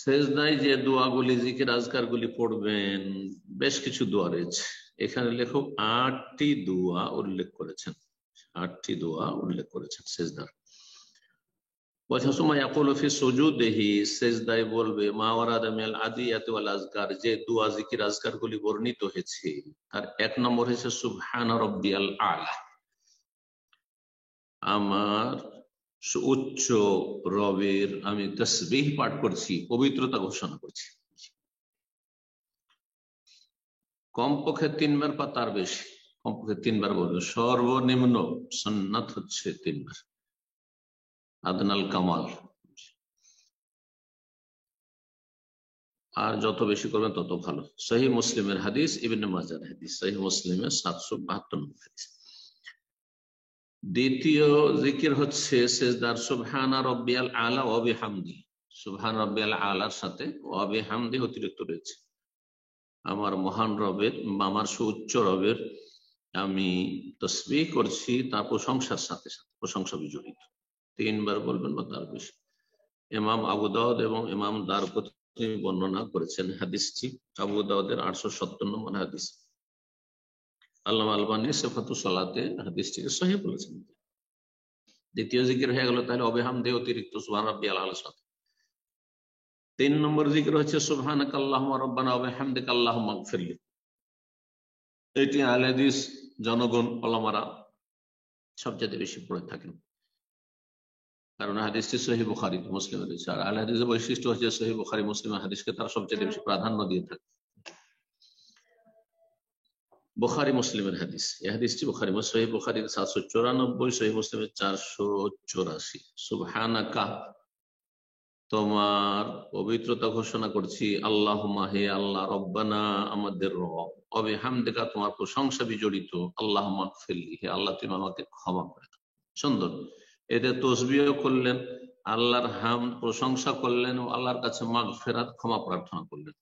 সেজদায় যে দোয়াগুলি জিকির আজকারগুলি পড়বেন, বেশ কিছু দোয়া রয়েছে। এখানে লেখক 8টি দোয়া উল্লেখ করেছেন। 8টি দোয়া উল্লেখ করেছেন সেজদার। সেজদায় বলবে মা ওয়ারাদা মিনাল আদিয়াত ওয়াল আজকার, যে দোয়া জিকির আজকারগুলি বর্ণিত হয়েছে তার 1 নম্বর হয়েছে সুবহান রাব্বিয়াল আলা, আমার উচ্চ রবের আমি তাসবিহ পাঠ করছি, পবিত্রতা ঘোষণা করছি। কমপক্ষে 3 বার বা তার বেশি, কমপক্ষে 3 বার বলবে। সর্বনিম্ন সুন্নাত হচ্ছে 3 বার, আদনাল কামাল। আর যত বেশি করবেন তত ভালো। সহিহ মুসলিমের হাদিস, ইবনে মাজার হাদিস, সহিহ মুসলিমের 772 নম্বর হাদিস। দ্বিতীয় জিকির হচ্ছে সেজদার সুবহান রাব্বিয়াল আলা ওয়া বিহামদি। সুবহান রাব্বিয়াল আলার সাথে ওয়া বিহামদি অতিরিক্ত রয়েছে, আমার মহান রবের, আমার সুউচ্চ রবের আমি তাসবিহ করছি, তার প্রশংসার সাথে সাথে, প্রশংসা বিজড়িত। 3 বার বলবেন বা তার বেশি। ইমাম আবু দাউদ এবং ইমাম দারকুতনি বর্ণনা করেছেন হাদিসটি, আবু দাউদের 870 নম্বর হাদিস। আল্লামা আলবানী সিফাতুস সালাতে হাদিসটিকে সহিহ বলেছেন। দ্বিতীয় জিকির হয়ে গেল তাহলে অবিহামদে অতিরিক্ত সুবহান রাব্বিয়াল আলার সাথে। 3 নম্বর জিকির হচ্ছে সুবহানাকা আল্লাহুম্মা রাব্বানা ওয়া বিহামদিকা আল্লাহুম্মা ইগফিরলি। এটি আহলে হাদিস জনগণ ওলামারা সবচেয়ে বেশি পড়ে থাকেন, কারণ হাদিসটি সহিহ বুখারী মুসলিমে রয়েছে। আর আহলে হাদিসের বৈশিষ্ট্য হচ্ছে সহিহ বুখারী মুসলিমের হাদিসকে তারা সবচেয়ে বেশি প্রাধান্য দিয়ে থাকে। বুখারী মুসলিমের হাদিস, এই হাদিসটি বুখারী সহিহ বুখারীর 794, সহিহ মুসলিমের 484। সুবহানাকা, তোমার পবিত্রতা ঘোষণা করছি, আল্লাহুম্মা, হে আল্লাহ, রব্বানা, আমাদের রব, ওয়া বিহামদিকা, তোমার প্রশংসা বিজড়িত, আল্লাহুম্মা ইগফিরলি, হে আল্লাহ তুমি আমাকে ক্ষমা করে দাও। সুন্দর। এতে তাসবিহ করলেন, আল্লাহর হামদ প্রশংসা করলেন ও আল্লাহর কাছে মাগফিরাত ক্ষমা প্রার্থনা করলেন।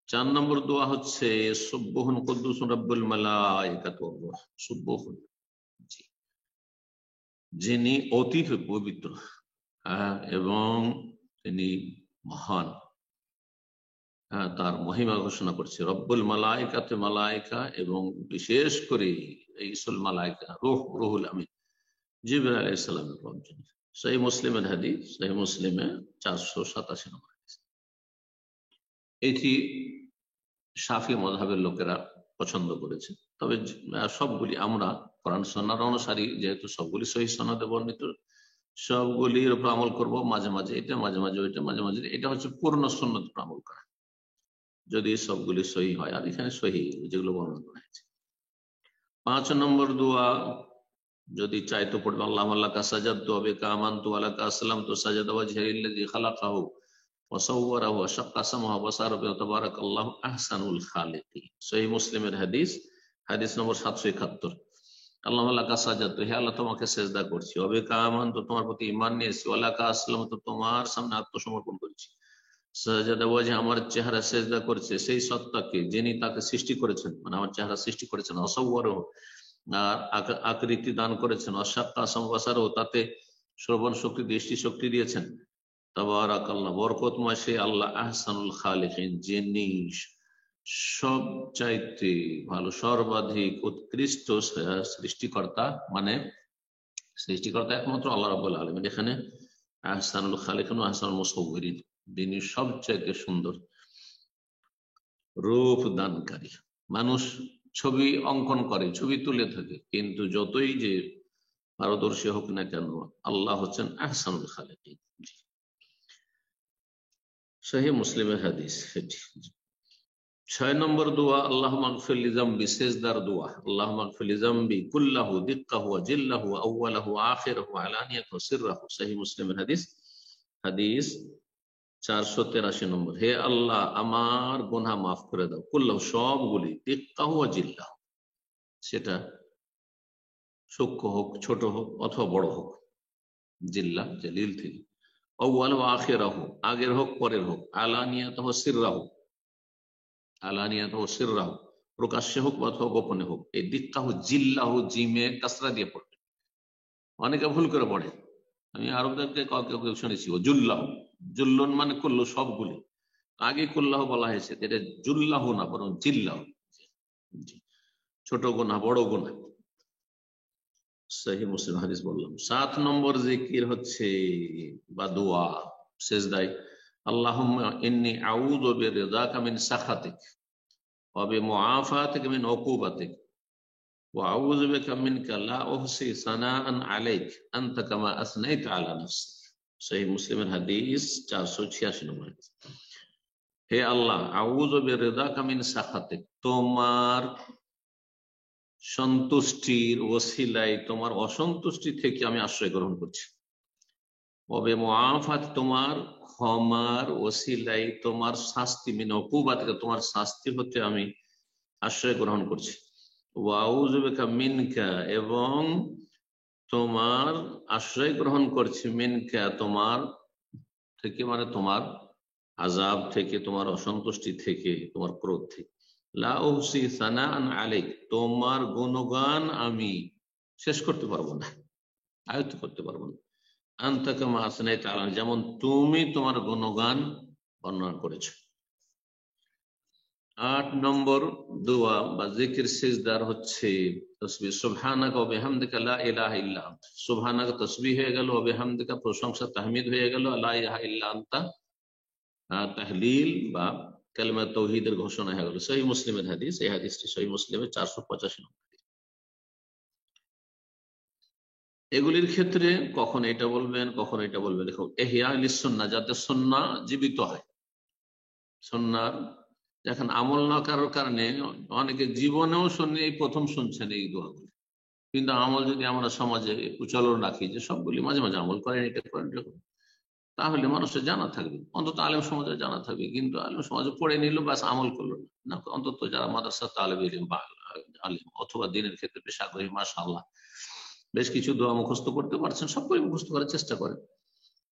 4 নম্বর দোয়া হচ্ছে সুবহুন কুদ্দুসুন রাব্বুল মালাইকাতু ওয়ার রূহ। সুবহুন, যিনি অতি পবিত্র এবং তিনি মহান, তার মহিমা ঘোষণা করছে। রব্বুল মালাইকাতে, মালাইকা এবং বিশেষ করে ইসুল মালাইকা রূহ, রুহুল আমিন, জিবরাইল আলাইহিস সালামের রব। সহিহ মুসলিমের হাদিস, সহিহ মুসলিমে 487 নম্বর হাদিস। এটি শাফি মাযহাবের লোকেরা পছন্দ করেছে, তবে সবগুলি আমরা কোরআন সুন্নাহর অনুসারী, যেহেতু সবগুলি সহিহ সনদে বর্ণিত, সবগুলির উপর আমল করব। মাঝে মাঝে এটা, মাঝে মাঝে ওইটা, মাঝে মাঝে এটা হচ্ছে পূর্ণ সুন্নাতের উপর আমল করা, যদি সবগুলি সহিহ হয়। আর এখানে সহিহ যেগুলো বর্ণনা করা হয়েছে। 5 নম্বর দোয়া যদি চাইতো পড়বে আল্লাহুম্মা লাকা সাজাদতু ওয়া বিকা আমানতু ওয়া লাকা আসলামতু সাজাদা ওয়াজহি লিল্লাযী খালাকাহু ওয়া সাওয়ারাহু ওয়া শাক্কা সামাহু ওয়া বাসারাহু ওয়া তাবারাকাল্লাহু আহসানুল খালিকিন। সহিহ মুসলিমের হাদিস, হাদিস নম্বর 771। আল্লাহুম্মা লাকা সাজাদতু, হে আল্লাহ তোমাকে সেজদা করছি, ওয়া বিকা আমানতু, তোমার প্রতি ঈমান নিয়েছি, ওয়া লাকা আসলামতু, তোমার সামনে আত্মসমর্পণ করেছি, সাজাদা ওয়াজহি, আমার চেহারা সেজদা করছে সেই সত্তাকে যিনি তাকে সৃষ্টি করেছেন, মানে আমার চেহারা সৃষ্টি করেছেন, ওয়া সাওয়ারাহু, আর আকৃতি দান করেছেন, অশাক্কা সমবাসারও, তাতে শ্রবণ শক্তি, দৃষ্টি শক্তি দিয়েছেন, তাবারাকাল্লাহ, বরকতময় সে আল্লাহ, আহসানুল খালিকিন, যিনি সবচাইতে ভালো, সর্বাধিক উৎকৃষ্ট সৃষ্টিকর্তা। মানে সৃষ্টিকর্তা একমাত্র আল্লাহ রাব্বুল আলামিন। এখানে আহসানুল খালিকিন ও আহসানুল মুসাউবিরিন, যিনি সবচাইতে সুন্দর রূপ দানকারী। মানুষ ছবি অঙ্কন করে, ছবি তুলে থাকে, কিন্তু যতই যে পারদর্শী হোক না কেন, আল্লাহ হচ্ছেন আহসানুল খালিকিন। সহিহ মুসলিমের হাদিস এটি। 6 নম্বর দোয়া আল্লাহুম্মা ইগফির লি যামবি, সেজদার দোয়া। আল্লাহুম্মা ইগফির লি যামবি কুল্লাহু দিক্কাহু ওয়া জিল্লাহু ওয়া আউওয়ালাহু ওয়া আখিরাহু ওয়া আলানিয়াতাহু ওয়া সিররাহু। সহিহ মুসলিমের হাদিস, হাদিস 483 নম্বর। হে আল্লাহ আমার গুনাহ মাফ করে দাও, কুল্লাহু সবগুলি, দিক্কাহু ওয়া জিল্লাহু, সেটা সূক্ষ্ম হোক, ছোট হোক অথবা বড় হোক, জিল্লা জলিল থেকে, আউয়ালু আখিরাহু, আগের হোক পরের হোক, আলানিয়াতাহু সিররাহু, আলানিয়াতাহু সিররাহু, প্রকাশ্যে হোক অথবা গোপনে হোক। এই দিক্কাহু জিল্লাহু, জিমে কাসরা দিয়ে পড়বে, অনেকে ভুল করে পড়ে। আমি আরবদেরকে কাউকে শুনেছি ও জুল্লাহু, জুল্লুন মানে কুল্লু, সবগুলি। আগে কুল্লাহ বলা হয়েছে, এটা জুল্লাহ না বরং জিল্লাহ, ছোট গুনাহ বড় গুনাহ। সহিহ মুসলিম হাদিস বললাম। 7 নম্বর জিকির হচ্ছে বা দোয়া সিজদায়, আল্লাহুম্মা ইন্নী আউযু বিরিদাকা মিন সাখাতিক ওয়া বিমুআফাতিকা মিন উকুবাতিক ওয়া আউযু বিকা মিনকা লা উহসি সানাআন আলাইক আনতা কামা আসনাইতা আলা নাফসিক। সহিহ মুসলিমের হাদিস 486 নম্বর। হে আল্লাহ, আউযু বিরিদাকা মিন সাখাতিক, তোমার সন্তুষ্টির ওসিলায় তোমার অসন্তুষ্টি থেকে আমি আশ্রয় গ্রহণ করছি। ওবে মুআফাত, তোমার ক্ষমার ওসিলায় তোমার শাস্তি, মিন উকুবাত, তোমার শাস্তি হতে আমি আশ্রয় গ্রহণ করছি। ওয়া আউযু বিকা মিনকা, এবং তোমার আশ্রয় গ্রহণ করছি, মিনকা তোমার থেকে, মানে তোমার আযাব থেকে, তোমার অসন্তুষ্টি থেকে, তোমার ক্রোধ থেকে। লা উহসি সানাআন আলাইক, তোমার গুণগান আমি শেষ করতে পারবো না, আয়ত্ত করতে পারবো না। আনতা কামা আসনাইতা আলা, যেমন তুমি তোমার গুণগান বর্ণনা করেছো। 8 নম্বর দোয়া বা জিকির সিজদার হচ্ছে তাসবিহ, সুবহানাকা ওয়া বিহামদিকা লা ইলাহা ইল্লা আনতা। সুবহানাকা তাসবিহ হয়ে গেল, ওয়া বিহামদিকা প্রশংসা তাহমিদ হয়ে গেল, লা ইলাহা ইল্লা আনতা তাহলিল বা কালিমা তাওহীদের ঘোষণা হয়ে গেল। সহিহ মুসলিমের হাদিস, এই হাদিসটি সহিহ মুসলিমের 485 নম্বর। এগুলির ক্ষেত্রে কখন এটা বলবেন, কখন এটা বলবেন, দেখো ইহয়া লিসুন্নাহ, যাতে সুন্নাহ জীবিত হয়। সুন্নাহর এখন আমল না করার কারণে অনেকে জীবনেও শুনে এই প্রথম শুনছেন এই দোয়াগুলি, কিন্তু আমল যদি আমরা সমাজে প্রচলন রাখি যে সবগুলি মাঝে মাঝে আমল করেন, এটা করেন, তাহলে মানুষের জানা থাকবে, অন্তত আলেম সমাজে জানা থাকবে। কিন্তু আলেম সমাজে পড়ে নিল, বাস আমল করলো না, অন্তত যারা মাদ্রাসা তালেব ইলম বা আলেম অথবা দিনের ক্ষেত্রে বেশ আগ্রহী, মাশাআল্লাহ বেশ কিছু দোয়া মুখস্থ করতে পারছেন, সবগুলি মুখস্থ করার চেষ্টা করেন,